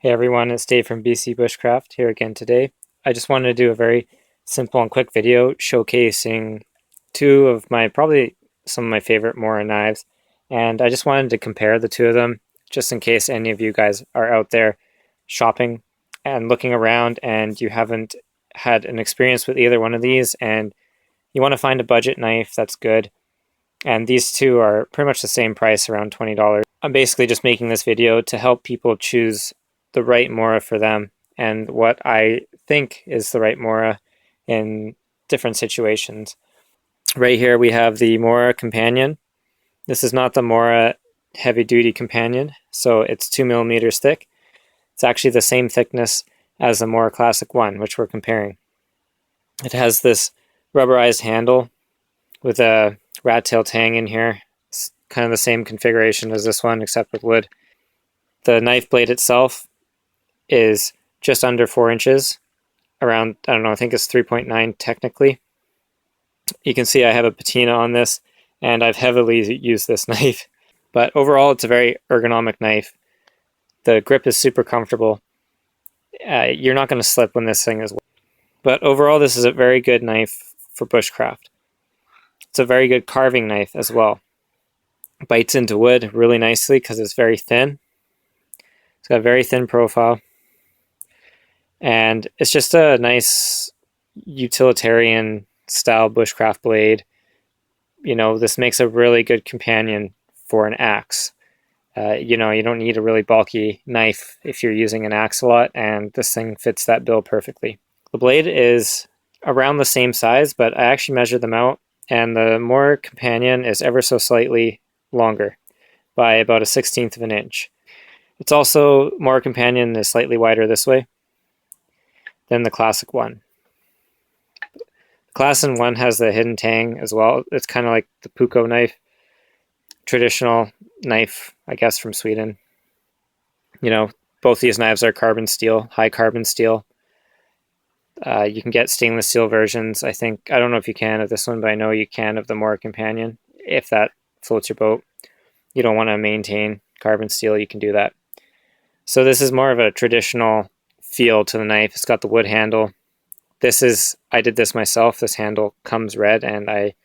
Hey everyone, it's Dave from BCBushcraft here again today. I just wanted to do a very simple and quick video showcasing two of probably some of my favorite Mora knives, and I just wanted to compare the two of them just in case any of you guys are out there shopping and looking around and you haven't had an experience with either one of these and you want to find a budget knife that's good. And these two are pretty much the same price, around $20. I'm basically just making this video to help people choose the right Mora for them and what I think is the right Mora in different situations. Right here we have the Mora Companion. This is not the Mora Heavy Duty Companion, so it's 2 mm thick. It's actually the same thickness as the Mora Classic 1, which we're comparing. It has this rubberized handle with a rat tail tang in here. It's kind of the same configuration as this one, except with wood. The knife blade itself is just under 4 inches, around, I don't know, I think it's 3.9 technically. You can see I have a patina on this, and I've heavily used this knife. But overall, it's a very ergonomic knife. The grip is super comfortable. You're not going to slip when this thing is wet. But overall, this is a very good knife for bushcraft. It's a very good carving knife as well. It bites into wood really nicely because it's very thin. It's got a very thin profile. And it's just a nice utilitarian style bushcraft blade. You know, this makes a really good companion for an axe. You know, you don't need a really bulky knife if you're using an axe a lot, and this thing fits that bill perfectly. The blade is around the same size, but I actually measured them out, and the Mora Companion is ever so slightly longer by about a 1/16 of an inch. It's also, Mora Companion is slightly wider this way than the Classic 1. The Classic 1 has the hidden tang as well. It's kind of like the Puko knife, traditional knife, I guess, from Sweden. You know, both these knives are carbon steel, high carbon steel. You can get stainless steel versions. I don't know if you can of this one, but I know you can of the Mora Companion, if that floats your boat. You don't want to maintain carbon steel, you can do that. So this is more of a traditional feel to the knife. It's got the wood handle. I did this myself. This handle comes red, and I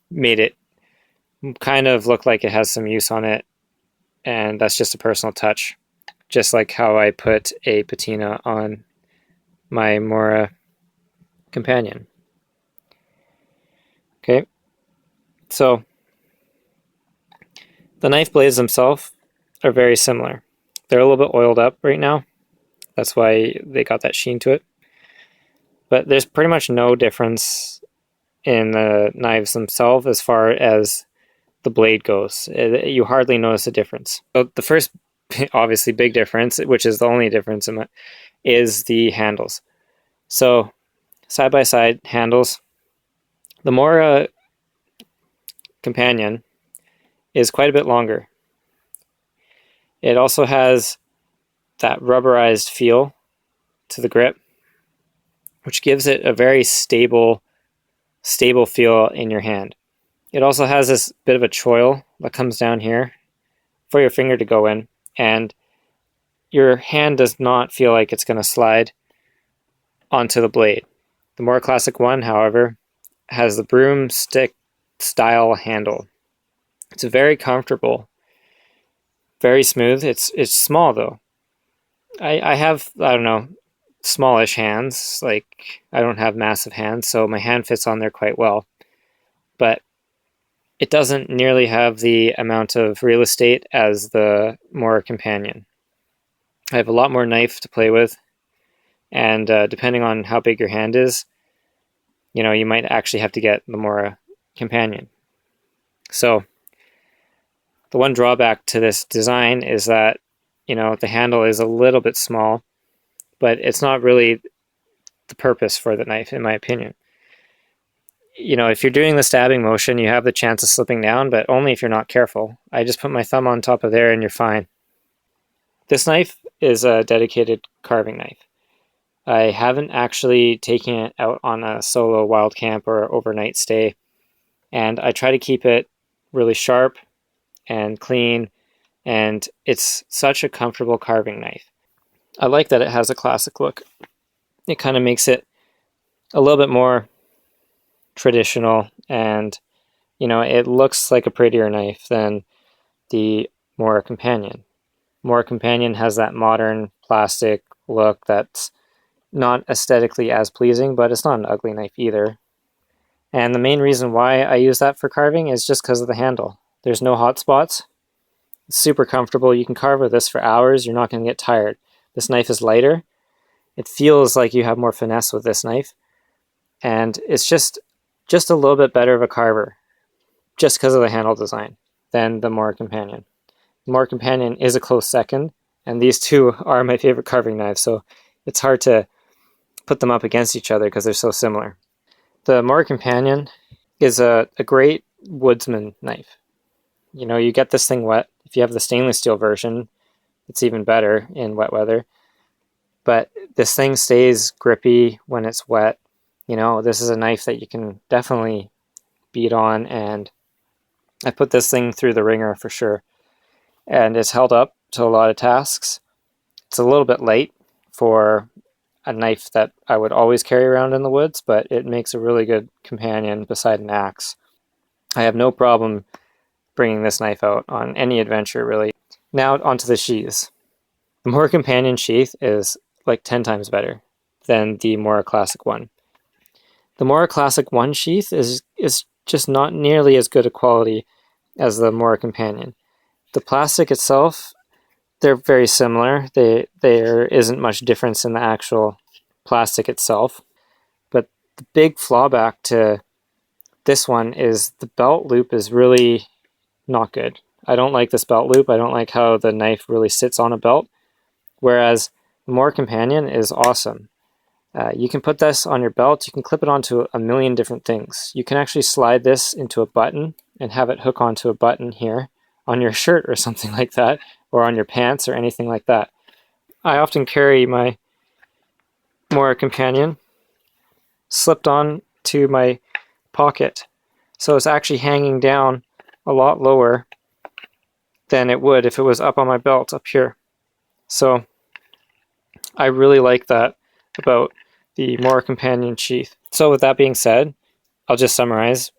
made it kind of look like it has some use on it, and that's just a personal touch, just like how I put a patina on my Mora Companion. Okay, so the knife blades themselves are very similar. They're a little bit oiled up right now. That's why they got that sheen to it. But there's pretty much no difference in the knives themselves as far as the blade goes. You hardly notice a difference. So the first, obviously, big difference, which is the only difference is the handles. So side-by-side handles. The Mora Companion is quite a bit longer. It also has that rubberized feel to the grip, which gives it a very stable feel in your hand. It also has this bit of a choil that comes down here for your finger to go in, and your hand does not feel like it's going to slide onto the blade. The Mora Classic 1, however, has the broomstick style handle. It's very comfortable, very smooth. It's small though. I have, I don't know, smallish hands. Like, I don't have massive hands, so my hand fits on there quite well. But it doesn't nearly have the amount of real estate as the Mora Companion. I have a lot more knife to play with, and depending on how big your hand is, you know, you might actually have to get the Mora Companion. So the one drawback to this design is that, you know, the handle is a little bit small, but it's not really the purpose for the knife, in my opinion. You know, if you're doing the stabbing motion, you have the chance of slipping down, but only if you're not careful. I just put my thumb on top of there and you're fine. This knife is a dedicated carving knife. I haven't actually taken it out on a solo Wildcamp or overnight stay, and I try to keep it really sharp and clean, and it's such a comfortable carving knife. I like that it has a classic look. It kind of makes it a little bit more traditional, and you know, it looks like a prettier knife than the Mora Companion. Mora Companion has that modern plastic look that's not aesthetically as pleasing, but it's not an ugly knife either. And the main reason why I use that for carving is just because of the handle. There's no hot spots. It's super comfortable. You can carve with this for hours. You're not going to get tired. This knife is lighter. It feels like you have more finesse with this knife. And it's just a little bit better of a carver just because of the handle design than the Mora Companion. The Mora Companion is a close second, and these two are my favorite carving knives, so it's hard to put them up against each other because they're so similar. The Mora Companion is a great woodsman knife. You know, you get this thing wet. If you have the stainless steel version, it's even better in wet weather. But this thing stays grippy when it's wet. You know, this is a knife that you can definitely beat on, and I put this thing through the ringer for sure. And it's held up to a lot of tasks. It's a little bit light for a knife that I would always carry around in the woods, but it makes a really good companion beside an axe. I have no problem bringing this knife out on any adventure, really. Now onto the sheaths. The Mora Companion sheath is like 10 times better than the Mora Classic 1. The Mora Classic 1 sheath is just not nearly as good a quality as the Mora Companion. The plastic itself, they're very similar. There isn't much difference in the actual plastic itself. But the big fallback to this one is the belt loop is really not good. I don't like this belt loop. I don't like how the knife really sits on a belt. Whereas the Mora Companion is awesome. You can put this on your belt. You can clip it onto a million different things. You can actually slide this into a button and have it hook onto a button here on your shirt or something like that, or on your pants or anything like that. I often carry my Mora Companion slipped on to my pocket, so it's actually hanging down a lot lower than it would if it was up on my belt up here. So I really like that about the Mora Companion sheath. So with that being said, I'll just summarize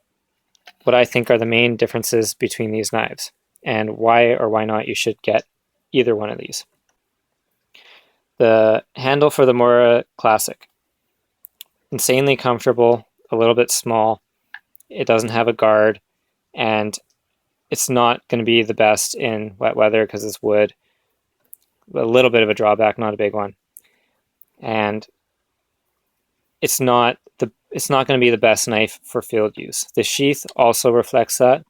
what I think are the main differences between these knives and why or why not you should get either one of these. The handle for the Mora Classic. Insanely comfortable, a little bit small. It doesn't have a guard, and it's not going to be the best in wet weather because it's wood. A little bit of a drawback, not a big one. And it's not going to be the best knife for field use. The sheath also reflects that.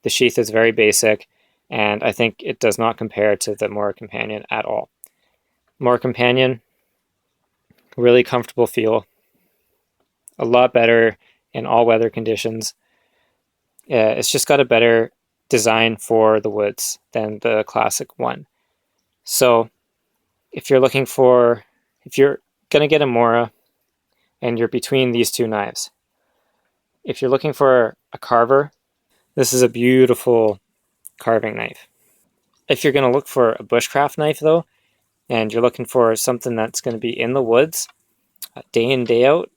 The sheath is very basic, and I think it does not compare to the Mora Companion at all. Mora Companion, really comfortable feel, a lot better in all weather conditions. It's just got a better design for the woods than the Classic one. So if you're going to get a Mora and you're between these two knives, if you're looking for a carver, this is a beautiful carving knife. If you're going to look for a bushcraft knife though, and you're looking for something that's going to be in the woods day in, day out,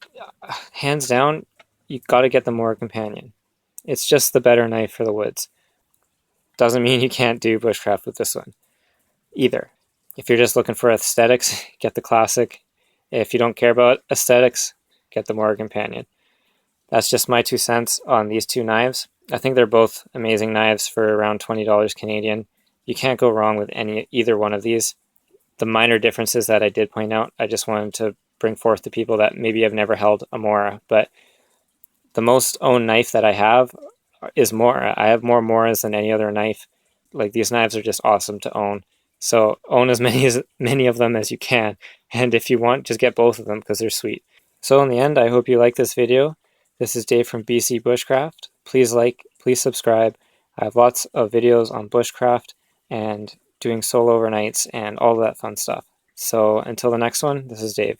hands down, you've got to get the Mora Companion. It's just the better knife for the woods. Doesn't mean you can't do bushcraft with this one either. If you're just looking for aesthetics, get the Classic. If you don't care about aesthetics, get the Mora Companion. That's just my 2 cents on these two knives. I think they're both amazing knives for around $20 Canadian. You can't go wrong with either one of these. The minor differences that I did point out, I just wanted to bring forth to people that maybe have never held a Mora, but the most owned knife that I have is Mora. I have more Moras than any other knife. Like, these knives are just awesome to own. So own as many of them as you can, and if you want, just get both of them because they're sweet. So in the end, I hope you like this video. This is Dave from BC Bushcraft. Please like, please subscribe. I have lots of videos on bushcraft and doing solo overnights and all that fun stuff. So until the next one, this is Dave.